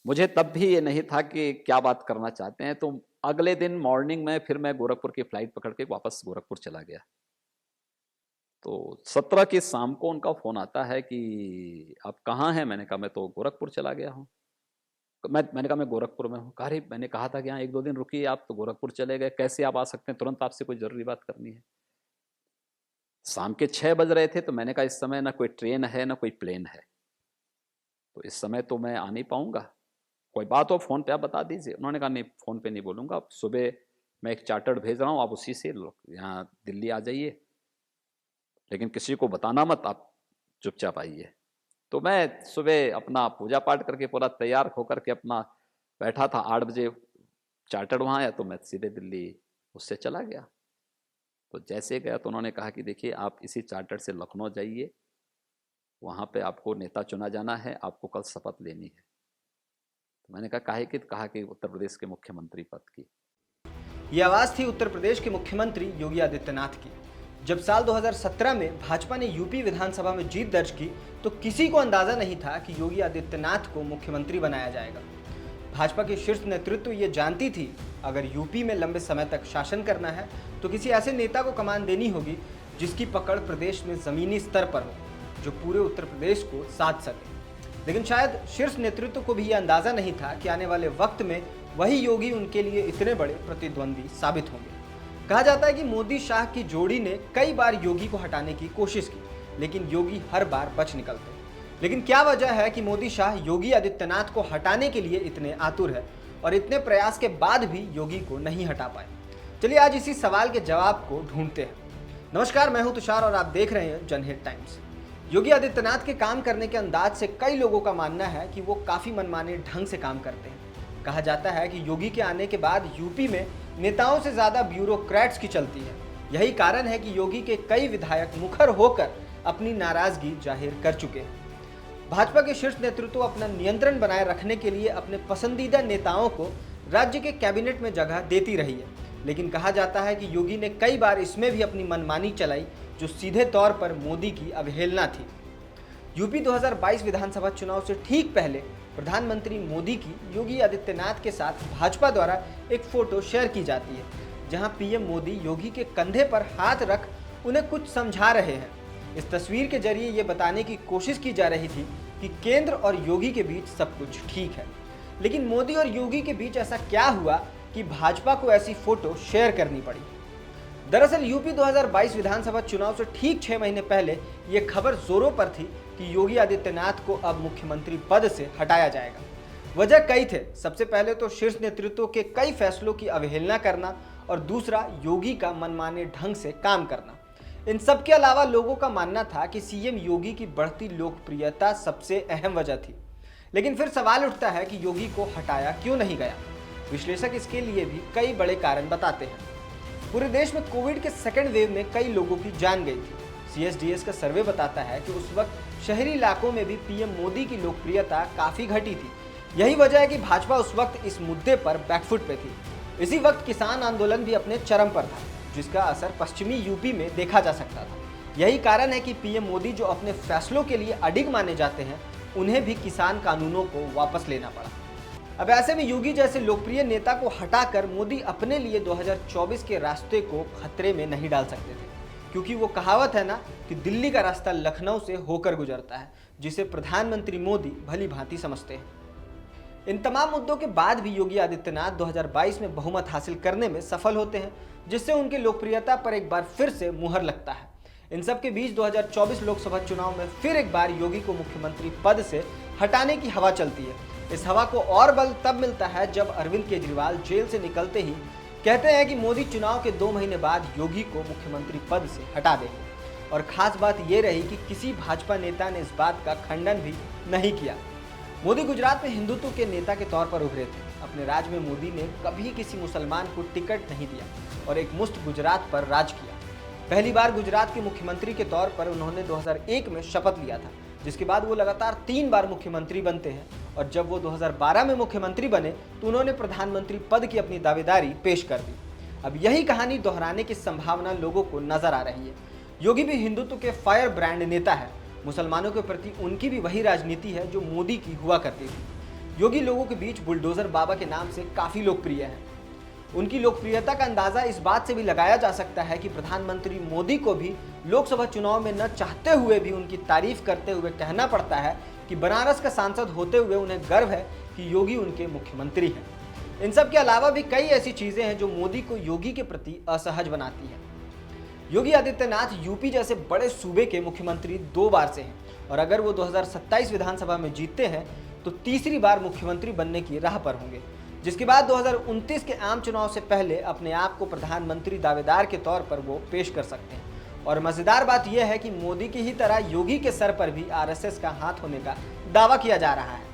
मुझे तब भी ये नहीं था कि क्या बात करना चाहते हैं। तो अगले दिन मॉर्निंग में फिर मैं गोरखपुर की फ्लाइट पकड़ के वापस गोरखपुर चला गया। तो 17 की शाम को उनका फ़ोन आता है कि आप कहाँ हैं? मैंने कहा मैं तो गोरखपुर चला गया हूँ। मैंने कहा मैं गोरखपुर में हूँ। कहा अरे मैंने कहा था कि हाँ 1-2 दिन रुकिए, आप तो गोरखपुर चले गए, कैसे आप आ सकते हैं? तुरंत आपसे कोई ज़रूरी बात करनी है। शाम के 6 बज रहे थे, तो मैंने कहा इस समय ना कोई ट्रेन है, ना कोई प्लेन है। तो इस समय तो मैं आ नहीं पाऊँगा। कोई बात हो फ़ोन पे आप बता दीजिए। उन्होंने कहा नहीं फ़ोन पे नहीं बोलूँगा, आप सुबह मैं एक चार्टर्ड भेज रहा हूँ, आप उसी से यहाँ दिल्ली आ जाइए, लेकिन किसी को बताना मत, आप चुपचाप आइए। तो मैं सुबह अपना पूजा पाठ करके पूरा तैयार होकर के अपना बैठा था। 8 बजे चार्टर्ड वहाँ आया, तो मैं सीधे दिल्ली उससे चला गया। तो जैसे गया तो उन्होंने कहा कि देखिए आप इसी चार्टर्ड से लखनऊ जाइए, वहाँ पे आपको नेता चुना जाना है, आपको कल शपथ लेनी है। तो मैंने कहा काहे की? कहा कि उत्तर प्रदेश के मुख्यमंत्री पद की। ये आवाज थी उत्तर प्रदेश के मुख्यमंत्री योगी आदित्यनाथ की। जब साल 2017 में भाजपा ने यूपी विधानसभा में जीत दर्ज की तो किसी को अंदाजा नहीं था कि योगी आदित्यनाथ को मुख्यमंत्री बनाया जाएगा। भाजपा की शीर्ष नेतृत्व ये जानती थी अगर यूपी में लंबे समय तक शासन करना है तो किसी ऐसे नेता को कमान देनी होगी जिसकी पकड़ प्रदेश में जमीनी स्तर पर हो, जो पूरे उत्तर प्रदेश को साध सके। लेकिन शायद शीर्ष नेतृत्व को भी यह अंदाजा नहीं था कि आने वाले वक्त में वही योगी उनके लिए इतने बड़े प्रतिद्वंदी साबित होंगे। कहा जाता है कि मोदी शाह की जोड़ी ने कई बार योगी को हटाने की कोशिश की, लेकिन योगी हर बार बच निकलते। लेकिन क्या वजह है कि मोदी शाह योगी आदित्यनाथ को हटाने के लिए इतने आतुर है और इतने प्रयास के बाद भी योगी को नहीं हटा पाए? चलिए आज इसी सवाल के जवाब को ढूंढते हैं। नमस्कार, मैं हूं तुषार और आप देख रहे हैं जनहित टाइम्स। योगी आदित्यनाथ के काम करने के अंदाज से कई लोगों का मानना है कि वो काफी मनमाने ढंग से काम करते हैं। कहा जाता है कि योगी के आने के बाद यूपी में नेताओं से ज्यादा ब्यूरोक्रेट्स की चलती है। यही कारण है कि योगी के कई विधायक मुखर होकर अपनी नाराजगी जाहिर कर चुके हैं। भाजपा के शीर्ष नेतृत्व अपना नियंत्रण बनाए रखने के लिए अपने पसंदीदा नेताओं को राज्य के कैबिनेट में जगह देती रही है, लेकिन कहा जाता है कि योगी ने कई बार इसमें भी अपनी मनमानी चलाई, जो सीधे तौर पर मोदी की अवहेलना थी। यूपी 2022 विधानसभा चुनाव से ठीक पहले प्रधानमंत्री मोदी की योगी आदित्यनाथ के साथ भाजपा द्वारा एक फोटो शेयर की जाती है, जहां पीएम मोदी योगी के कंधे पर हाथ रख उन्हें कुछ समझा रहे हैं। इस तस्वीर के जरिए ये बताने की कोशिश की जा रही थी कि केंद्र और योगी के बीच सब कुछ ठीक है। लेकिन मोदी और योगी के बीच ऐसा क्या हुआ कि भाजपा को ऐसी फोटो शेयर करनी पड़ी? दरअसल यूपी 2022 विधानसभा चुनाव से ठीक 6 महीने पहले ये खबर जोरों पर थी कि योगी आदित्यनाथ को अब मुख्यमंत्री पद से हटाया जाएगा। वजह कई थे। सबसे पहले तो शीर्ष नेतृत्व के कई फैसलों की अवहेलना करना और दूसरा योगी का मनमाने ढंग से काम करना। इन सब के अलावा लोगों का मानना था कि सीएम योगी की बढ़ती लोकप्रियता सबसे अहम वजह थी। लेकिन फिर सवाल उठता है कि योगी को हटाया क्यों नहीं गया? विश्लेषक इसके लिए भी कई बड़े कारण बताते हैं। पूरे देश में कोविड के सेकेंड वेव में कई लोगों की जान गई थी। CSDS का सर्वे बताता है कि उस वक्त शहरी इलाकों में भी पीएम मोदी की लोकप्रियता काफी घटी थी। यही वजह है कि भाजपा उस वक्त इस मुद्दे पर बैकफुट पे थी। इसी वक्त किसान आंदोलन भी अपने चरम पर था, जिसका असर पश्चिमी यूपी में देखा जा सकता था। यही कारण है कि पीएम मोदी जो अपने फैसलों के लिए अडिग माने जाते हैं, उन्हें भी किसान कानूनों को वापस लेना पड़ा। अब ऐसे में योगी जैसे लोकप्रिय नेता को हटाकर मोदी अपने लिए 2024 के रास्ते को खतरे में नहीं डाल सकते थे, क्योंकि वो कहावत है ना कि दिल्ली का रास्ता लखनऊ से होकर गुजरता है, जिसे प्रधानमंत्री मोदी भली भांति समझते हैं। इन तमाम मुद्दों के बाद भी योगी आदित्यनाथ 2022 में बहुमत हासिल करने में सफल होते हैं, जिससे उनकी लोकप्रियता पर एक बार फिर से मुहर लगता है। इन सब के बीच 2024 लोकसभा चुनाव में फिर एक बार योगी को मुख्यमंत्री पद से हटाने की हवा चलती है। इस हवा को और बल तब मिलता है जब अरविंद केजरीवाल जेल से निकलते ही कहते हैं कि मोदी चुनाव के 2 महीने बाद योगी को मुख्यमंत्री पद से हटा देंगे। और खास बात यह रही कि किसी भाजपा नेता ने इस बात का खंडन भी नहीं किया। मोदी गुजरात में हिंदुत्व के नेता के तौर पर उभरे थे। अपने राज में मोदी ने कभी किसी मुसलमान को टिकट नहीं दिया और एक मुश्त गुजरात पर राज किया। पहली बार गुजरात के मुख्यमंत्री के तौर पर उन्होंने 2001 में शपथ लिया था, जिसके बाद वो लगातार 3 बार मुख्यमंत्री बनते हैं। और जब वो 2012 में मुख्यमंत्री बने तो उन्होंने प्रधानमंत्री पद की अपनी दावेदारी पेश कर दी। अब यही कहानी दोहराने की संभावना लोगों को नजर आ रही है। योगी भी हिंदुत्व के फायर ब्रांड नेता है। मुसलमानों के प्रति उनकी भी वही राजनीति है जो मोदी की हुआ करती थी। योगी लोगों के बीच बुलडोजर बाबा के नाम से काफी लोकप्रिय हैं। उनकी लोकप्रियता का अंदाजा इस बात से भी लगाया जा सकता है कि प्रधानमंत्री मोदी को भी लोकसभा चुनाव में न चाहते हुए भी उनकी तारीफ करते हुए कहना पड़ता है कि बनारस का सांसद होते हुए उन्हें गर्व है कि योगी उनके मुख्यमंत्री हैं। इन सब के अलावा भी कई ऐसी चीजें हैं जो मोदी को योगी के प्रति असहज बनाती हैं। योगी आदित्यनाथ यूपी जैसे बड़े सूबे के मुख्यमंत्री 2 बार से हैं और अगर वो 2027 विधानसभा में जीतते हैं तो तीसरी बार मुख्यमंत्री बनने की राह पर होंगे, जिसके बाद 2029 के आम चुनाव से पहले अपने आप को प्रधानमंत्री दावेदार के तौर पर वो पेश कर सकते हैं। और मजेदार बात यह है कि मोदी की ही तरह योगी के सर पर भी आरएसएस का हाथ होने का दावा किया जा रहा है।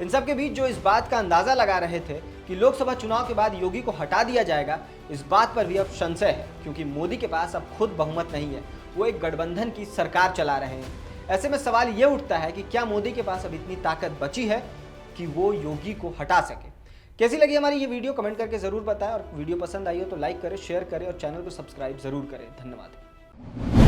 इन सब के बीच जो इस बात का अंदाजा लगा रहे थे कि लोकसभा चुनाव के बाद योगी को हटा दिया जाएगा, इस बात पर भी अब संशय है, क्योंकि मोदी के पास अब खुद बहुमत नहीं है, वो एक गठबंधन की सरकार चला रहे हैं। ऐसे में सवाल ये उठता है कि क्या मोदी के पास अब इतनी ताकत बची है कि वो योगी को हटा सके। कैसी लगी हमारी ये वीडियो कमेंट करके जरूर बताएं और वीडियो पसंद आई हो तो लाइक करें, शेयर करें और चैनल को सब्सक्राइब जरूर करें। धन्यवाद।